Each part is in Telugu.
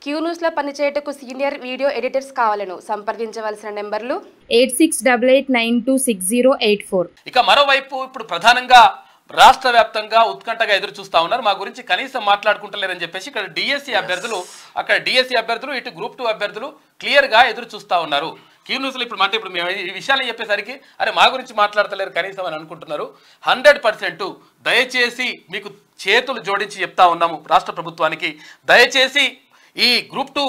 క్యూ న్యూస్లో పనిచేయటకు సీనియర్ వీడియో ఎడిటర్స్ కావాలను సంప్రదించవలసిన నెంబర్లు 8688926084. ఇక మరోవైపు ఇప్పుడు ప్రధానంగా రాష్ట్ర వ్యాప్తంగా ఉత్కంఠగా ఎదురు చూస్తా ఉన్నారు. మా గురించి కనీసం మాట్లాడుకుంటలేరని చెప్పేసి ఇక్కడ డిఎస్సి అభ్యర్థులు, అక్కడ డిఎస్సి అభ్యర్థులు, ఇటు గ్రూప్ 2 అభ్యర్థులు క్లియర్గా ఎదురు చూస్తూ ఉన్నారు. క్యూ న్యూస్లో ఇప్పుడు మేము ఈ విషయాలు చెప్పేసరికి అరే మా గురించి మాట్లాడతలేరు కనీసం అని అనుకుంటున్నారు. 100% దయచేసి మీకు చేతులు జోడించి చెప్తా ఉన్నాము రాష్ట్ర ప్రభుత్వానికి, దయచేసి ఈ గ్రూప్ 2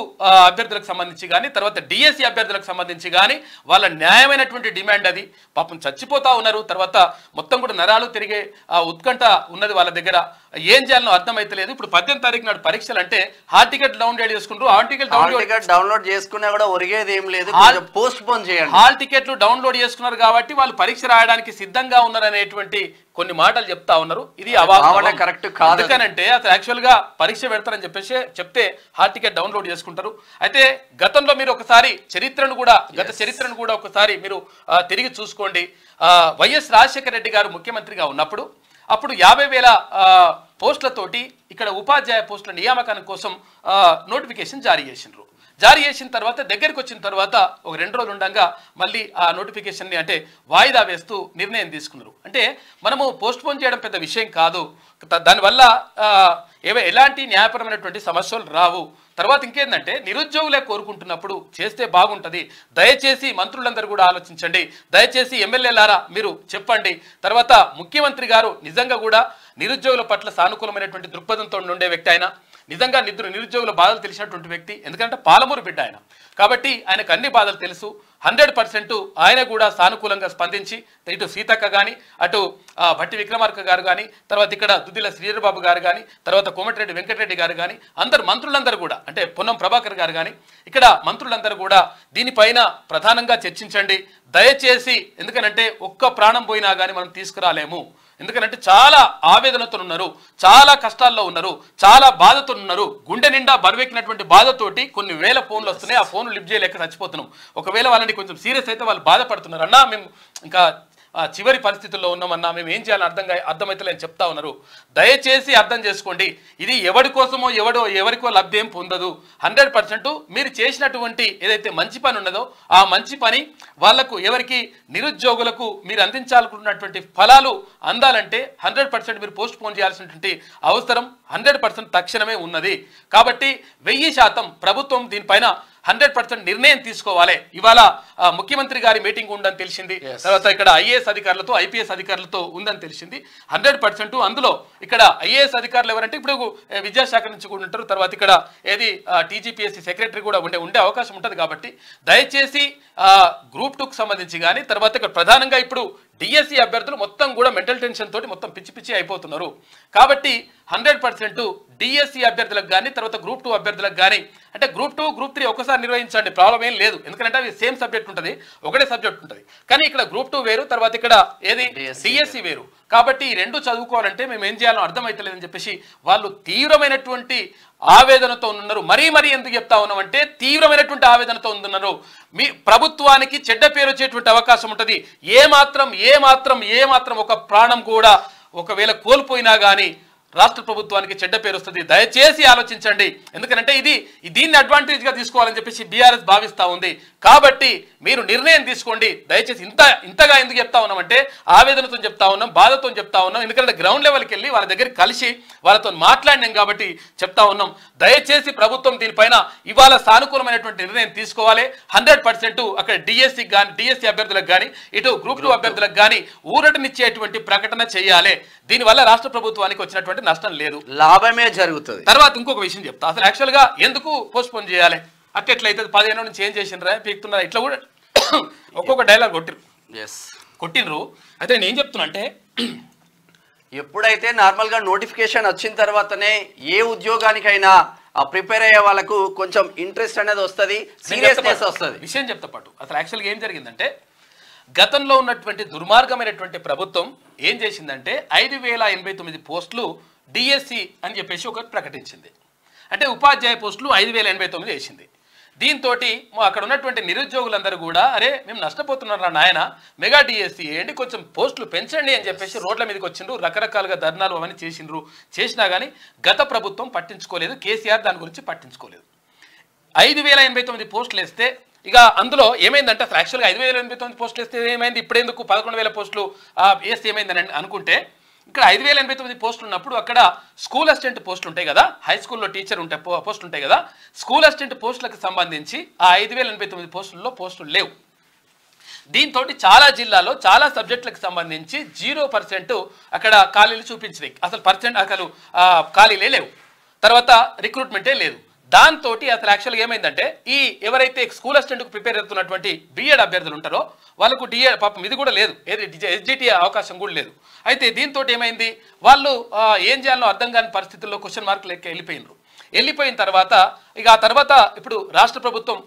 అభ్యర్థులకు సంబంధించి కానీ తర్వాత డిఎస్సి అభ్యర్థులకు సంబంధించి కానీ వాళ్ళ న్యాయమైనటువంటి డిమాండ్ అది. పాపం చచ్చిపోతా ఉన్నారు, తర్వాత మొత్తం కూడా నరాలు తిరిగే ఉత్కంఠ ఉన్నది వాళ్ళ దగ్గర. ఏం చేయాలనో అర్థమైతలేదు. ఇప్పుడు 18వ తారీఖు నాడు పరీక్షలు అంటే హాల్ టికెట్ డౌన్లోడ్ చేసుకుంటారు. హాల్ టికెట్ డౌన్లోడ్ చేసుకున్నా కూడా ఒరిగేది ఏం లేదు, పోస్ట్ పోన్ చేయండి. హాల్ టికెట్లు డౌన్లోడ్ చేసుకున్నారు కాబట్టి వాళ్ళు పరీక్ష రాయడానికి సిద్ధంగా ఉన్నారనేటువంటి కొన్ని మాటలు చెప్తా ఉన్నారు. ఇది కరెక్ట్ కాదు. ఎందుకనంటే అసలు యాక్చువల్ గా పరీక్ష పెడతారని చెప్పేసి చెప్తే హాల్ టికెట్ డౌన్లోడ్ చేసుకుంటారు. అయితే గతంలో మీరు ఒకసారి గత చరిత్రను కూడా ఒకసారి మీరు తిరిగి చూసుకోండి. వైఎస్ రాజశేఖర రెడ్డి గారు ముఖ్యమంత్రిగా ఉన్నప్పుడు అప్పుడు 50,000 పోస్టులతోటి ఇక్కడ ఉపాధ్యాయ పోస్టుల నియామకానికి కోసం నోటిఫికేషన్ జారీ చేసిండ్రు. జారీ చేసిన తర్వాత దగ్గరికి వచ్చిన తర్వాత ఒక 2 రోజులు ఉండగా మళ్ళీ ఆ నోటిఫికేషన్ని అంటే వాయిదా వేస్తూ నిర్ణయం తీసుకున్నారు. అంటే మనము పోస్ట్ పోన్ చేయడం పెద్ద విషయం కాదు, దానివల్ల ఎలాంటి న్యాయపరమైనటువంటి సమస్యలు రావు. తర్వాత ఇంకేందంటే నిరుద్యోగులే కోరుకుంటున్నప్పుడు చేస్తే బాగుంటుంది. దయచేసి మంత్రులందరూ కూడా ఆలోచించండి, దయచేసి ఎమ్మెల్యేలారా మీరు చెప్పండి. తర్వాత ముఖ్యమంత్రి గారు నిజంగా కూడా నిరుద్యోగుల పట్ల సానుకూలమైనటువంటి దృక్పథంతో ఉండే వ్యక్తి ఆయన, నిజంగా నిరుద్యోగుల బాధలు తెలిసినటువంటి వ్యక్తి. ఎందుకంటే పాలమూరు బిడ్డ ఆయన కాబట్టి ఆయనకు అన్ని బాధలు తెలుసు. 100% ఆయన కూడా సానుకూలంగా స్పందించి ఇటు సీతక్క కానీ అటు భట్టి విక్రమార్క గారు కానీ తర్వాత ఇక్కడ దుద్దిల శ్రీధరబాబు గారు కానీ తర్వాత కోమటిరెడ్డి వెంకటరెడ్డి గారు కానీ మంత్రులందరూ కూడా అంటే పొన్నం ప్రభాకర్ గారు కానీ ఇక్కడ మంత్రులందరూ కూడా దీనిపైన ప్రధానంగా చర్చించండి దయచేసి. ఎందుకనంటే ఒక్క ప్రాణం పోయినా కానీ మనం తీసుకురాలేము. ఎందుకంటే చాలా ఆవేదనతో ఉన్నారు, చాలా కష్టాల్లో ఉన్నారు, చాలా బాధతో ఉన్నారు. గుండె నిండా బరువెక్కినటువంటి బాధతోటి కొన్ని వేల ఫోన్లు వస్తున్నాయి. ఆ ఫోన్లు లిఫ్ట్ చేయలేక చచ్చిపోతున్నాం. ఒకవేళ వాళ్ళని కొంచెం సీరియస్ అయితే వాళ్ళు బాధపడుతున్నారు. అన్నా మేము ఇంకా చివరి పరిస్థితుల్లో ఉన్నామన్నా, మేము ఏం చేయాలని అర్థమైతలేని చెప్తా ఉన్నారు. దయచేసి అర్థం చేసుకోండి, ఇది ఎవరి కోసమో ఎవరికో లబ్ధి ఏం పొందదు. 100% మీరు చేసినటువంటి ఏదైతే మంచి పని ఉన్నదో ఆ మంచి పని వాళ్లకు ఎవరికి నిరుద్యోగులకు మీరు అందించాలనుకున్నటువంటి ఫలాలు అందాలంటే 100% మీరు పోస్ట్ పోన్ చేయాల్సినటువంటి అవసరం 100% తక్షణమే ఉన్నది. కాబట్టి 1000% ప్రభుత్వం దీనిపైన 100% నిర్ణయం తీసుకోవాలి. ఇవాళ ముఖ్యమంత్రి గారి మీటింగ్ ఉందని తెలిసింది, తర్వాత ఇక్కడ ఐఏఎస్ అధికారులతో ఐపీఎస్ అధికారులతో ఉందని తెలిసింది. 100% అందులో ఇక్కడ ఐఏఎస్ అధికారులు ఎవరంటే ఇప్పుడు విద్యాశాఖ నుంచి కూడా ఉంటారు, తర్వాత ఇక్కడ ఏది టీజీపీఎస్సీ సెక్రటరీ కూడా ఉండే అవకాశం ఉంటుంది. కాబట్టి దయచేసి గ్రూప్ 2కు సంబంధించి కానీ తర్వాత ఇక్కడ ప్రధానంగా ఇప్పుడు డిఎస్సి అభ్యర్థులు మొత్తం కూడా మెంటల్ టెన్షన్ తోటి మొత్తం పిచ్చి అయిపోతున్నారు. కాబట్టి 100% డిఎస్సి అభ్యర్థులకు కానీ తర్వాత గ్రూప్ 2 అభ్యర్థులకు కానీ అంటే గ్రూప్ 2 గ్రూప్ 3 ఒకసారి నిర్వహించండి, ప్రాబ్లం ఏం లేదు. ఎందుకంటే అవి సేమ్ సబ్జెక్ట్ ఉంటుంది, ఒకటే సబ్జెక్ట్ ఉంటుంది. కానీ ఇక్కడ గ్రూప్ 2 వేరు, తర్వాత ఇక్కడ ఏది డిఎస్సి వేరు. కాబట్టి ఈ రెండు చదువుకోవాలంటే మేము ఏం చేయాలో అర్థమైతలేదని చెప్పేసి వాళ్ళు తీవ్రమైనటువంటి ఆవేదనతో ఉన్నారు. మరీ ఎందుకు చెప్తా ఉన్నామంటే తీవ్రమైనటువంటి ఆవేదనతో ఉన్నారు. మీ ప్రభుత్వానికి చెడ్డ పేరు వచ్చేటువంటి అవకాశం ఉంటుంది. ఏ మాత్రం ఒక ప్రాణం కూడా ఒకవేళ కోల్పోయినా కానీ రాష్ట్ర ప్రభుత్వానికి చెడ్డ పేరు వస్తుంది. దయచేసి ఆలోచించండి. ఎందుకంటే దీన్ని అడ్వాంటేజ్గా తీసుకోవాలని చెప్పేసి బీఆర్ఎస్ భావిస్తూ ఉంది. కాబట్టి మీరు నిర్ణయం తీసుకోండి. దయచేసి ఇంతగా ఎందుకు చెప్తా ఉన్నామంటే ఆవేదనతో చెప్తా ఉన్నాం, బాధతో చెప్తా ఉన్నాం. ఎందుకంటే గ్రౌండ్ లెవెల్కి వెళ్ళి వాళ్ళ దగ్గరికి కలిసి వాళ్ళతో మాట్లాడినాం కాబట్టి చెప్తా ఉన్నాం. దయచేసి ప్రభుత్వం దీనిపైన ఇవాళ సానుకూలమైనటువంటి నిర్ణయం తీసుకోవాలి. 100% అక్కడ డిఎస్సి అభ్యర్థులకు కానీ ఇటు గ్రూప్ 2 అభ్యర్థులకు కానీ ఊరటనిచ్చేటువంటి ప్రకటన చేయాలి. దీనివల్ల రాష్ట్ర ప్రభుత్వానికి వచ్చినటువంటి నష్టం లేదు, లాభమే జరుగుతుంది. తర్వాత ఇంకొక విషయం చెప్తా, అసలు యాక్చువల్ గా ఎందుకు పోస్ట్ పోన్ చేయాలి? అట్లయితే 15 నుంచి ఏం చేసిండ్రా పీకుతున్నారా ఇట్లా కూడా ఒక్కొక్క డైలాగ్ కొట్టినరు. అయితే నేను ఏం చెప్తున్నా అంటే ఎప్పుడైతే నార్మల్గా నోటిఫికేషన్ వచ్చిన తర్వాతనే ఏ ఉద్యోగానికైనా ప్రిపేర్ అయ్యే వాళ్ళకు కొంచెం ఇంట్రెస్ట్ అనేది వస్తుంది, సీరియస్నెస్ వస్తుంది. విషయం చెప్తా పాటు అసలు యాక్చువల్గా ఏం జరిగిందంటే గతంలో ఉన్నటువంటి దుర్మార్గమైనటువంటి ప్రభుత్వం ఏం చేసిందంటే 5,089 పోస్టులు డిఎస్సి అని చెప్పేసి ఒకటి ప్రకటించింది. అంటే ఉపాధ్యాయ పోస్టులు 5,089 వేసింది. దీంతో అక్కడ ఉన్నటువంటి నిరుద్యోగులందరూ కూడా అరే మేము నష్టపోతున్నారా నాయన, మెగా డిఎస్సి వేయండి, కొంచెం పోస్టులు పెంచండి అని చెప్పేసి రోడ్ల మీదకి వచ్చిండ్రు. రకరకాలుగా ధర్నాలు అవన్నీ చేసినా కానీ గత ప్రభుత్వం పట్టించుకోలేదు, కేసీఆర్ దాని గురించి పట్టించుకోలేదు. 5,089 పోస్టులు వేస్తే ఇక అందులో ఏమైందంటే అసలు యాక్చువల్గా 5,089 పోస్టులు వేస్తే ఏమైంది, ఇప్పుడెందుకు 11,000 పోస్టులు వేస్తే ఏమైందని అనుకుంటే ఇక్కడ 5,089 పోస్టులు ఉన్నప్పుడు అక్కడ స్కూల్ అసిస్టెంట్ పోస్టులు ఉంటాయి కదా, హై స్కూల్లో టీచర్ ఉంటాయి పోస్టులు ఉంటాయి కదా, స్కూల్ అసిస్టెంట్ పోస్టులకు సంబంధించి ఆ 5,089 పోస్టుల్లో పోస్టులు లేవు. దీంతో చాలా జిల్లాలో చాలా సబ్జెక్టులకు సంబంధించి 0% అక్కడ ఖాళీలు చూపించినాయి. అసలు ఖాళీలే లేవు, తర్వాత రిక్రూట్మెంటే లేదు. దాంతో అసలు యాక్చువల్గా ఏమైందంటే ఈ ఎవరైతే స్కూల్ అసిస్టెంట్కు ప్రిపేర్ అవుతున్నటువంటి బీఎడ్ అభ్యర్థులు ఉంటారో వాళ్ళకు డిఎడ్ పాపం ఇది కూడా లేదు, ఏది ఎస్జిటి అవకాశం కూడా లేదు. అయితే దీంతో ఏమైంది, వాళ్ళు ఏం చేయాలో అర్థం కాని పరిస్థితుల్లో క్వశ్చన్ మార్కులు వెళ్ళిపోయిన తర్వాత ఇక ఆ తర్వాత ఇప్పుడు రాష్ట్ర ప్రభుత్వం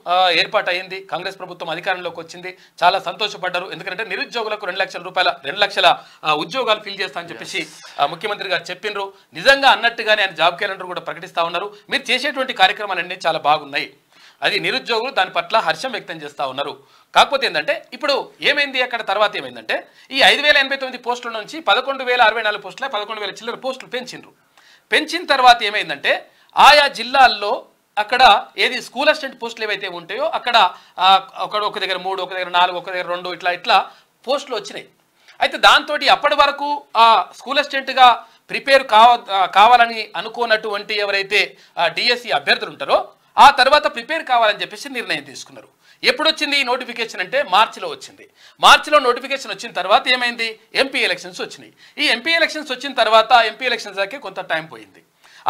ఏర్పాటు అయింది, కాంగ్రెస్ ప్రభుత్వం అధికారంలోకి వచ్చింది, చాలా సంతోషపడ్డారు. ఎందుకంటే నిరుద్యోగులకు 2 లక్షల ఉద్యోగాలు ఫిల్ చేస్తా అని చెప్పేసి ముఖ్యమంత్రి గారు చెప్పిండ్రు. నిజంగా అన్నట్టుగానే ఆయన జాబ్ క్యాలెండర్ కూడా ప్రకటిస్తా ఉన్నారు. మీరు చేసేటువంటి కార్యక్రమాలన్నీ చాలా బాగున్నాయి, అది నిరుద్యోగులు దాని పట్ల హర్షం వ్యక్తం చేస్తూ ఉన్నారు. కాకపోతే ఏంటంటే ఇప్పుడు ఏమైంది, అక్కడ తర్వాత ఏమైందంటే ఈ 5,089 పోస్టుల నుంచి 11,064 పోస్టుల 11,000 చిల్లర పోస్టులు పెంచిన తర్వాత ఏమైందంటే ఆయా జిల్లాల్లో అక్కడ ఏది స్కూల్ అసిస్టెంట్ పోస్టులు ఏవైతే ఉంటాయో అక్కడ ఒక దగ్గర 3, ఒక దగ్గర 4, ఒక దగ్గర 2 ఇట్లా పోస్టులు వచ్చినాయి. అయితే దాంతో అప్పటి వరకు ఆ స్కూల్ అసిస్టెంట్గా ప్రిపేర్ కావాలని అనుకోనటువంటి ఎవరైతే డిఎస్సి అభ్యర్థులు ఉంటారో ఆ తర్వాత ప్రిపేర్ కావాలని చెప్పేసి నిర్ణయం తీసుకున్నారు. ఎప్పుడు వచ్చింది ఈ నోటిఫికేషన్ అంటే మార్చిలో వచ్చింది. మార్చిలో నోటిఫికేషన్ వచ్చిన తర్వాత ఏమైంది, ఎంపీ ఎలక్షన్స్ వచ్చినాయి. ఈ ఎంపీ ఎలక్షన్స్ వచ్చిన తర్వాత ఎంపీ ఎలక్షన్స్ దాకే కొంత టైం పోయింది.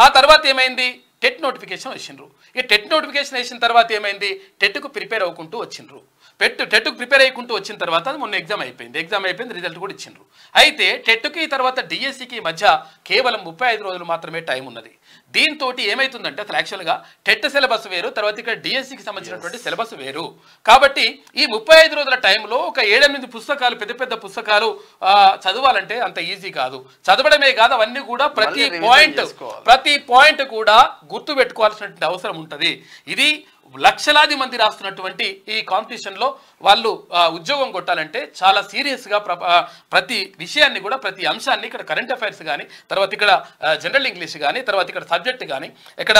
ఆ తర్వాత ఏమైంది, టెట్ నోటిఫికేషన్ వచ్చిండ్రు. ఈ టెట్ నోటిఫికేషన్ వేసిన తర్వాత ఏమైంది, టెట్కు ప్రిపేర్ అవ్వకుంటూ వచ్చిండ్రు. టెట్కు ప్రిపేర్ అయ్యకుంటూ వచ్చిన తర్వాత మొన్న ఎగ్జామ్ అయిపోయింది, రిజల్ట్ కూడా ఇచ్చిండ్రు. అయితే టెట్కి తర్వాత డిఎస్సికి మధ్య కేవలం 35 రోజులు మాత్రమే టైం ఉన్నది. దీంతో ఏమైతుందంటే అసలు యాక్చువల్గా టెట్ సిలబస్ వేరు, తర్వాత ఇక్కడ డిఎస్సికి సంబంధించినటువంటి సిలబస్ వేరు. కాబట్టి ఈ 35 రోజుల టైంలో ఒక 7-8 పుస్తకాలు పెద్ద పుస్తకాలు చదవాలంటే అంత ఈజీ కాదు. చదవడమే కాదు అవన్నీ కూడా ప్రతి పాయింట్ కూడా గుర్తు పెట్టుకోవాల్సినటువంటి అవసరం ఉంటుంది. ఇది లక్షలాది మంది రాస్తున్నటువంటి ఈ కాంపిటీషన్లో వాళ్ళు ఉద్యోగం కొట్టాలంటే చాలా సీరియస్గా ప్రతి విషయాన్ని కూడా ప్రతి అంశాన్ని ఇక్కడ కరెంట్ అఫైర్స్ కానీ, తర్వాత ఇక్కడ జనరల్ ఇంగ్లీష్ కానీ, తర్వాత ఇక్కడ సబ్జెక్ట్ కానీ, ఇక్కడ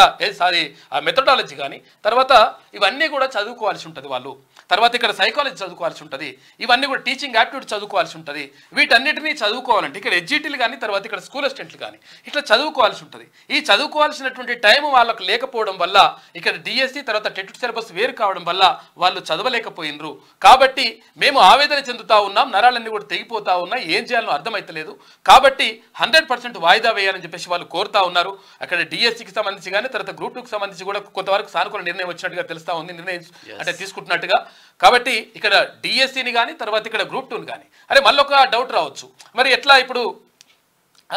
మెథడాలజీ కానీ, తర్వాత ఇవన్నీ కూడా చదువుకోవాల్సి ఉంటుంది వాళ్ళు. తర్వాత ఇక్కడ సైకాలజీ చదువుకోవాల్సి ఉంటుంది, ఇవన్నీ కూడా టీచింగ్ యాప్టిట్యూడ్ చదువుకోవాల్సి ఉంటుంది. వీటన్నిటినీ చదువుకోవాలంటే ఇక్కడ ఎడ్జిటీలు కానీ, తర్వాత ఇక్కడ స్కూల్ అసిస్టెంట్లు కానీ ఇట్లా చదువుకోవాల్సి ఉంటుంది. ఈ చదువుకోవాల్సినటువంటి టైం వాళ్ళకు లేకపోవడం వల్ల ఇక్కడ డిఎస్సి తర్వాత టెట్ సిలబస్ వేరు కావడం వల్ల వాళ్ళు చదవలేకపోయినరు. కాబట్టి మేము ఆవేదన చెందుతా ఉన్నాం, నరాలన్నీ కూడా తెగిపోతా ఉన్నాయి, ఏం చేయాలో అర్థమైతలేదు. కాబట్టి 100% వాయిదా వేయాలని చెప్పేసి వాళ్ళు కోరుతా ఉన్నారు. అక్కడ డిఎస్సికి సంబంధించి కానీ, తర్వాత గ్రూప్ 2కి సంబంధించి కూడా కొంతవరకు సానుకూల నిర్ణయం వచ్చినట్టుగా తెలుస్తా ఉంది, నిర్ణయం అంటే తీసుకుంటున్నట్టుగా. కాబట్టి ఇక్కడ డిఎస్సిని కానీ, తర్వాత ఇక్కడ గ్రూప్ 2ని కానీ మళ్ళీ ఒక డౌట్ రావచ్చు, మరి ఎట్లా ఇప్పుడు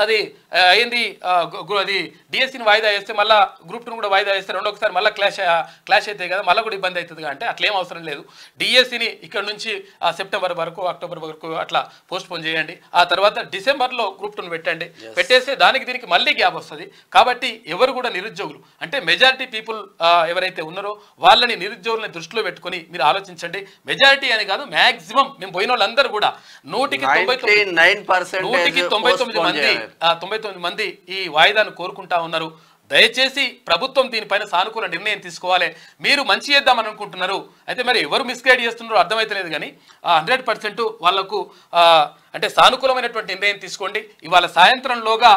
అది ఏంది అది డిఎస్సిని వాయిదా వేస్తే మళ్ళీ గ్రూప్ 2 కూడా వాయిదా వేస్తే రెండోసారి మళ్ళీ క్లాష్ అవుతాయి కదా, మళ్ళీ కూడా ఇబ్బంది అవుతుంది అంటే అట్లేం అవసరం లేదు. డిఎస్సిని ఇక్కడ నుంచి సెప్టెంబర్ వరకు అక్టోబర్ వరకు అట్లా పోస్ట్ పోన్ చేయండి. ఆ తర్వాత డిసెంబర్లో గ్రూప్ 2ని పెట్టండి, పెట్టేస్తే దీనికి మళ్ళీ గ్యాప్ వస్తుంది. కాబట్టి ఎవరు కూడా నిరుద్యోగులు అంటే మెజారిటీ పీపుల్ ఎవరైతే ఉన్నారో వాళ్ళని నిరుద్యోగులని దృష్టిలో పెట్టుకొని మీరు ఆలోచించండి. మెజారిటీ అని కాదు, మ్యాక్సిమం మేము పోయిన వాళ్ళందరూ కూడా 99 మంది ఈ వాయిదాను కోరుకుంటా ఉన్నారు. దయచేసి ప్రభుత్వం దీనిపైన సానుకూల నిర్ణయం తీసుకోవాలి. మీరు మంచి చేద్దామని అనుకుంటున్నారు, అయితే మరి ఎవరు మిస్గైడ్ చేస్తున్నారో అర్థమైతలేదు. కానీ 100% వాళ్లకు అంటే సానుకూలమైనటువంటి నిర్ణయం తీసుకోండి. ఇవాళ సాయంత్రంలోగా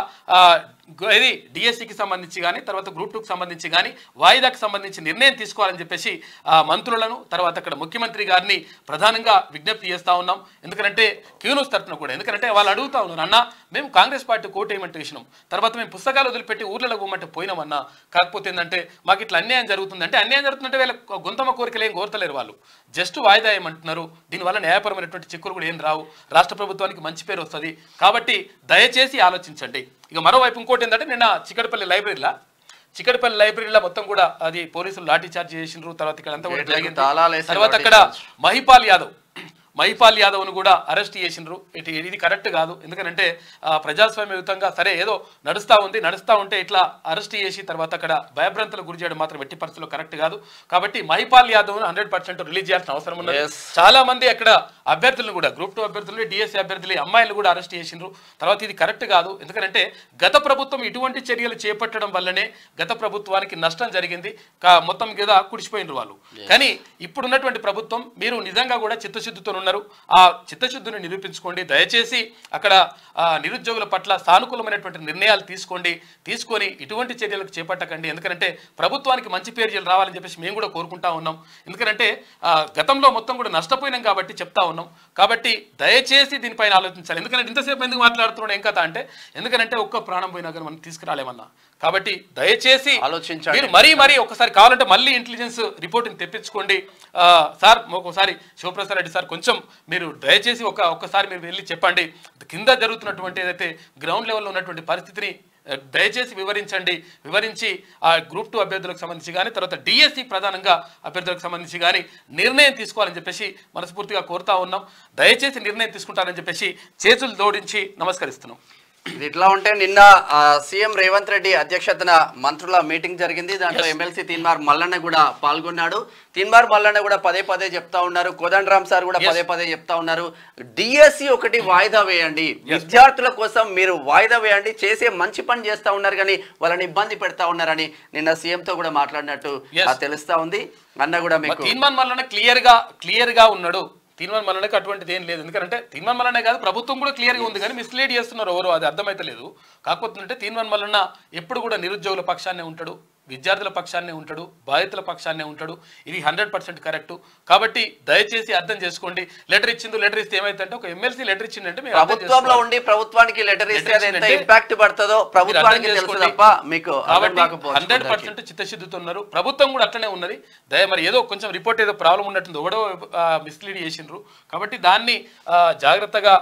ఇది డిఎస్సికి సంబంధించి కానీ, తర్వాత గ్రూప్ 2కి సంబంధించి కానీ వాయిదాకి సంబంధించి నిర్ణయం తీసుకోవాలని చెప్పేసి మంత్రులను, తర్వాత అక్కడ ముఖ్యమంత్రి గారిని ప్రధానంగా విజ్ఞప్తి చేస్తూ ఉన్నాం. ఎందుకంటే క్యూనూస్ తరఫున కూడా, ఎందుకంటే వాళ్ళు అడుగుతా ఉన్నారు, అన్న మేము కాంగ్రెస్ పార్టీ కోటేయమంటే వేసినాం, తర్వాత మేము పుస్తకాలు వదిలిపెట్టి ఊర్లలో పోమంటే పోయినామన్నా, కాకపోతే ఏంటంటే మాకు ఇట్లా అన్యాయం జరుగుతుందంటే వీళ్ళ గొంతమ్మ కోరికలు ఏం కోరతలేరు, వాళ్ళు జస్ట్ వాయిదా ఏమంటున్నారు. దీనివల్ల న్యాయపరమైనటువంటి చిక్కులు కూడా ఏం రావు, రాష్ట్ర ప్రభుత్వానికి మంచి పేరు వస్తుంది. కాబట్టి దయచేసి ఆలోచించండి. ఇక మరోవైపు ఇంకోటి ఏంటంటే నిన్న చిక్కడపల్లి లైబ్రరీలో మొత్తం కూడా అది పోలీసులు లాఠీ చార్జ్ చేసిండ్రు. తర్వాత ఇక్కడ అంతా కూడా జరిగింది. తర్వాత అక్కడ మహిపాల్ యాదవ్ మహిపాల్ యాదవ్ను కూడా అరెస్ట్ చేసిండ్రు. ఇది కరెక్ట్ కాదు. ఎందుకంటే ప్రజాస్వామ్యయుతంగా సరే ఏదో నడుస్తూ ఉంటే ఇట్లా అరెస్ట్ చేసి తర్వాత అక్కడ భయభ్రాంతులకు గురి చేయడం మాత్రం ఎట్టి పరిస్థితుల్లో కరెక్ట్ కాదు. కాబట్టి మహిపాల్ యాదవ్ను 100% రిలీజ్ చేయాల్సిన అవసరం ఉన్నది. చాలా మంది అక్కడ అభ్యర్థులను కూడా గ్రూప్ 2 అభ్యర్థులు, డిఎస్సీ అభ్యర్థులు, అమ్మాయిలు కూడా అరెస్ట్ చేసిండ్రు. తర్వాత ఇది కరెక్ట్ కాదు. ఎందుకంటే గత ప్రభుత్వం ఇటువంటి చర్యలు చేపట్టడం వల్లనే గత ప్రభుత్వానికి నష్టం జరిగింది. మొత్తం మీద కుడిచిపోయినరు వాళ్ళు. కానీ ఇప్పుడున్నటువంటి ప్రభుత్వం మీరు నిజంగా కూడా చిత్తశుద్ధితో ఉన్నారు. ఆ చిత్తశుద్ధిని నిరూపించుకోండి. దయచేసి అక్కడ నిరుద్యోగుల పట్ల సానుకూలమైనటువంటి నిర్ణయాలు తీసుకొని ఇటువంటి చర్యలకు చేపట్టకండి. ఎందుకంటే ప్రభుత్వానికి మంచి పేరు రావాలని చెప్పేసి మేము కూడా కోరుకుంటా ఉన్నాం. ఎందుకంటే గతంలో మొత్తం కూడా నష్టపోయినాం కాబట్టి చెప్తా ఉన్నాం. కాబట్టి దయచేసి దీనిపైన ఆలోచించాలి. ఎందుకంటే ఇంతసేపు ఎందుకు మాట్లాడుతున్నాడు ఏం కథ అంటే, ఎందుకంటే ఒక్క ప్రాణం పోయినా కానీ మనం తీసుకురాలేమన్నా. కాబట్టి దయచేసి ఆలోచించండి. మీరు మరీ ఒకసారి కావాలంటే మళ్ళీ ఇంటెలిజెన్స్ రిపోర్ట్ని తెప్పించుకోండి. సార్ ఒకసారి శివప్రసాద్ రెడ్డి సార్ కొంచెం మీరు దయచేసి ఒక్కసారి మీరు వెళ్ళి చెప్పండి. కింద జరుగుతున్నటువంటి ఏదైతే గ్రౌండ్ లెవెల్లో ఉన్నటువంటి పరిస్థితిని దయచేసి వివరించి ఆ గ్రూప్ 2 అభ్యర్థులకు సంబంధించి కానీ తర్వాత డిఎస్సి ప్రధానంగా అభ్యర్థులకు సంబంధించి కానీ నిర్ణయం తీసుకోవాలని చెప్పేసి మనస్ఫూర్తిగా కోరుతా ఉన్నాం. దయచేసి నిర్ణయం తీసుకుంటారని చెప్పేసి చేతులు జోడించి నమస్కరిస్తున్నాం. ఇది ఇట్లా ఉంటే నిన్న సీఎం రేవంత్ రెడ్డి అధ్యక్షతన మంత్రుల మీటింగ్ జరిగింది. దాంట్లో ఎమ్మెల్సీ తీన్మార్ మల్లన్న కూడా పాల్గొన్నాడు. తీన్మార్ మల్లన్న కూడా పదే చెప్తా ఉన్నారు. కోదండరామ్ సార్ కూడా పదే చెప్తా ఉన్నారు, డిఎస్సి ఒకటి వాయిదా వేయండి, విద్యార్థుల కోసం మీరు వాయిదా వేయండి, చేసే మంచి పని చేస్తా ఉన్నారు కానీ వాళ్ళని ఇబ్బంది పెడతా ఉన్నారని నిన్న సీఎం తో కూడా మాట్లాడినట్టు తెలుస్తా ఉంది. అన్న కూడా మీకు తీన్మార్ మల్లన్న క్లియర్ గా ఉన్నాడు. తీన్మార్ మల్లన్నకి అటువంటిది ఏం లేదు. ఎందుకంటే తీన్మార్ మల్లన్నే కాదు ప్రభుత్వం కూడా క్లియర్గా ఉంది కానీ మిస్లీడ్ చేస్తున్నారు ఎవరు, అది అర్థమైతే లేదు. కాకపోతే తీన్మార్ మల్లన్న ఎప్పుడు కూడా నిరుద్యోగుల పక్షాన్నే ఉంటాడు, విద్యార్థుల పక్షాన్నే ఉంటాడు, బాధితుల పక్షాన్నే ఉంటాడు. ఇది 100% కరెక్ట్. కాబట్టి దయచేసి అర్థం చేసుకోండి. లెటర్ ఇస్తే ఏమైందంటే ఒక ఎమ్మెల్సీ లెటర్ ఇచ్చిందంటే ప్రభుత్వంలో ఉండి ప్రభుత్వానికి లెటర్ ఇస్తే ఎంత ఇంపాక్ట్ పడుతుందో ప్రభుత్వానికి తెలుసు తప్ప మీకు. కాబట్టి 100% చిత్తశుద్ధితో ఉన్నారు. ప్రభుత్వం కూడా అట్లనే ఉన్నది. మరి ఏదో కొంచెం రిపోర్ట్ ఏదో ప్రాబ్లం ఉన్నట్టుంది, ఒకడో మిస్లీడ్ చేసిండ్రు. కాబట్టి దాన్ని జాగ్రత్తగా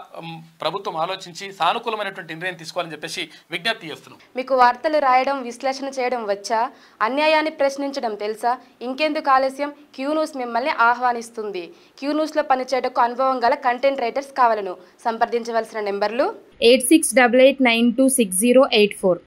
ప్రభుత్వం ఆలోచించి సానుకూలమైనటువంటి నిర్ణయం తీసుకోవాలని చెప్పేసి విజ్ఞప్తి చేస్తున్నాం. మీకు వార్తలు రాయడం, విశ్లేషణ చేయడం వచ్చా? అన్యాయాన్ని ప్రశ్నించడం తెలుసా? ఇంకెందుకు ఆలస్యం? క్యూ న్యూస్ మిమ్మల్ని ఆహ్వానిస్తుంది. క్యూ న్యూస్లో పనిచేయడానికి అనుభవం గల కంటెంట్ రైటర్స్ కావాలను సంప్రదించవలసిన నెంబర్లు 8688926084.